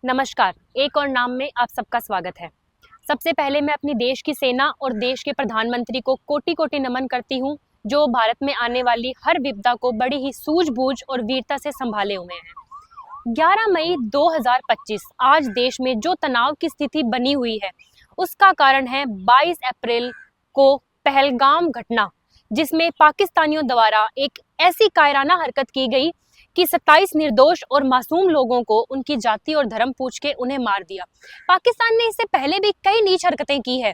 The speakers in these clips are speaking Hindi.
नमस्कार। एक और नाम में आप सबका स्वागत है। सबसे पहले मैं अपनी देश की सेना और देश के प्रधानमंत्री को कोटि कोटि नमन करती हूँ, जो भारत में आने वाली हर विपदा को बड़ी ही सूझबूझ और वीरता से संभाले हुए हैं। 11 मई 2025 आज देश में जो तनाव की स्थिति बनी हुई है, उसका कारण है 22 अप्रैल को पहलगाम घटना, जिसमें पाकिस्तानियों द्वारा एक ऐसी कायराना हरकत की गई कि 27 निर्दोष और मासूम लोगों को उनकी जाति और धर्म पूछ के उन्हें मार दिया। पाकिस्तान ने इससे पहले भी कई नीच हरकतें की है,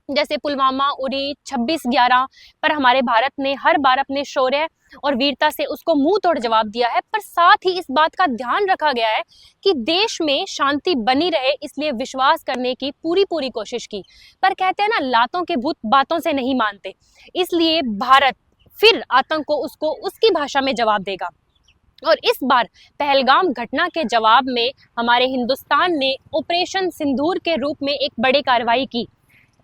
जैसे पुलवामा, उरी, 26/11, पर हमारे भारत ने हर बार अपने शौर्य और वीरता से उसको मुंह तोड़ जवाब दिया है। पर साथ ही इस बात का ध्यान रखा गया है कि देश में शांति बनी रहे, इसलिए विश्वास करने की पूरी कोशिश की। पर कहते हैं ना, लातों के भूत बातों से नहीं मानते, इसलिए भारत फिर आतंक को उसको उसकी भाषा में जवाब देगा। और इस बार पहलगाम घटना के जवाब में हमारे हिंदुस्तान ने ऑपरेशन सिंदूर के रूप में एक बड़ी कार्रवाई की।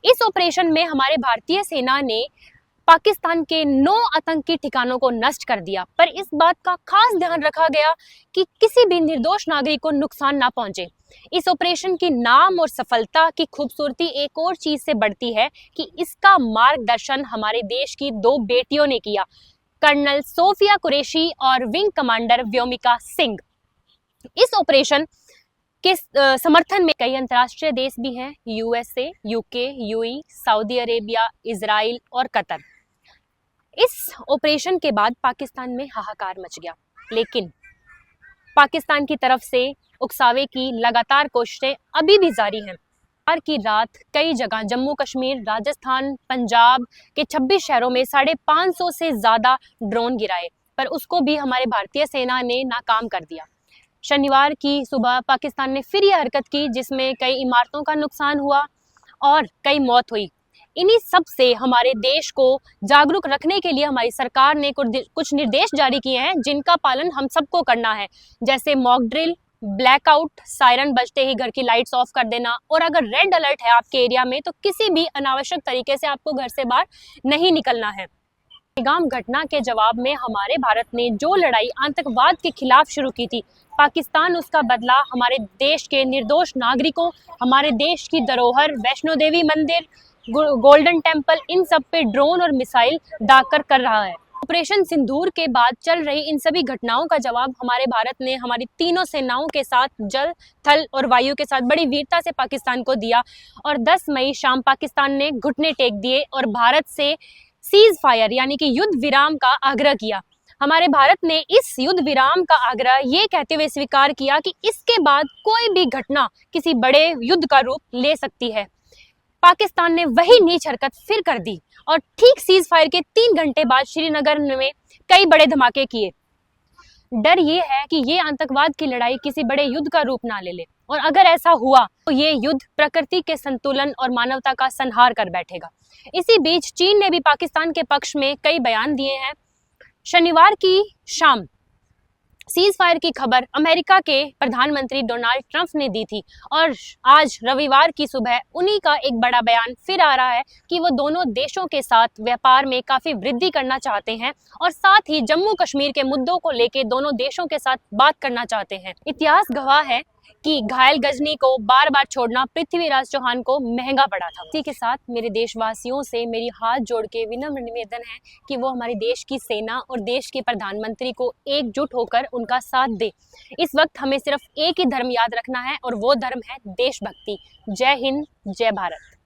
इस ऑपरेशन में हमारे भारतीय सेना ने पाकिस्तान के 9 आतंकी ठिकानों को नष्ट कर दिया। पर इस बात का खास ध्यान रखा गया कि किसी भी निर्दोष नागरिक को नुकसान ना पहुंचे। इस ऑपरेशन की नाम और सफलता की खूबसूरती एक और चीज से बढ़ती है कि इसका मार्गदर्शन हमारे देश की 2 बेटियों ने किया, कर्नल सोफिया कुरैशी और विंग कमांडर व्योमिका सिंह। इस ऑपरेशन के समर्थन में कई अंतर्राष्ट्रीय देश भी हैं, USA, UK, UAE, Saudi Arabia, Israel और कतर। इस ऑपरेशन के बाद पाकिस्तान में हाहाकार मच गया, लेकिन पाकिस्तान की तरफ से उकसावे की लगातार कोशिशें अभी भी जारी हैं। की रात कई जगह जम्मू कश्मीर, राजस्थान, पंजाब के 26 शहरों में 550 से ज्यादा ड्रोन गिराए, पर उसको भी हमारे भारतीय सेना ने नाकाम कर दिया। शनिवार की सुबह पाकिस्तान ने फिर यह हरकत की, जिसमें कई इमारतों का नुकसान हुआ और कई मौत हुई। इन्हीं सब से हमारे देश को जागरूक रखने के लिए हमारी सरकार ने कुछ निर्देश जारी किए हैं, जिनका पालन हम सबको करना है, जैसे मॉक ड्रिल, ब्लैकआउट, सायरन बजते ही घर की लाइट्स ऑफ कर देना, और अगर रेड अलर्ट है आपके एरिया में तो किसी भी अनावश्यक तरीके से आपको घर से बाहर नहीं निकलना है। पहलगाम घटना के जवाब में हमारे भारत ने जो लड़ाई आतंकवाद के खिलाफ शुरू की थी, पाकिस्तान उसका बदला हमारे देश के निर्दोष नागरिकों, हमारे देश की धरोहर वैष्णो देवी मंदिर, गोल्डन टेम्पल, इन सब पे ड्रोन और मिसाइल दागकर कर रहा है। ऑपरेशन सिंदूर के बाद चल रही इन सभी घटनाओं का जवाब हमारे भारत ने हमारी तीनों सेनाओं के साथ, जल, थल और वायु के साथ बड़ी वीरता से पाकिस्तान को दिया। और 10 मई शाम पाकिस्तान ने घुटने टेक दिए और भारत से सीज फायर यानी कि युद्ध विराम का आग्रह किया। हमारे भारत ने इस युद्ध विराम का आग्रह ये कहते हुए स्वीकार किया कि इसके बाद कोई भी घटना किसी बड़े युद्ध का रूप ले सकती है। पाकिस्तान ने वही नीच हरकत फिर कर दी और ठीक सीज फायर के 3 घंटे बाद श्रीनगर में कई बड़े धमाके किए। डर ये है कि ये आतंकवाद की लड़ाई किसी बड़े युद्ध का रूप ना ले ले, और अगर ऐसा हुआ तो ये युद्ध प्रकृति के संतुलन और मानवता का संहार कर बैठेगा। इसी बीच चीन ने भी पाकिस्तान के पक्ष में कई बयान दिए हैं। शनिवार की शाम सीज फायर की खबर अमेरिका के प्रधानमंत्री डोनाल्ड ट्रंप ने दी थी, और आज रविवार की सुबह उन्हीं का एक बड़ा बयान फिर आ रहा है कि वो दोनों देशों के साथ व्यापार में काफी वृद्धि करना चाहते हैं और साथ ही जम्मू कश्मीर के मुद्दों को लेकर दोनों देशों के साथ बात करना चाहते हैं। इतिहास गवाह है कि घायल गजनी को बार बार छोड़ना पृथ्वीराज चौहान को महंगा पड़ा था। इसी के साथ मेरे देशवासियों से मेरी हाथ जोड़ के विनम्र निवेदन है कि वो हमारे देश की सेना और देश के प्रधानमंत्री को एकजुट होकर उनका साथ दे। इस वक्त हमें सिर्फ एक ही धर्म याद रखना है, और वो धर्म है देशभक्ति। जय हिंद, जय भारत।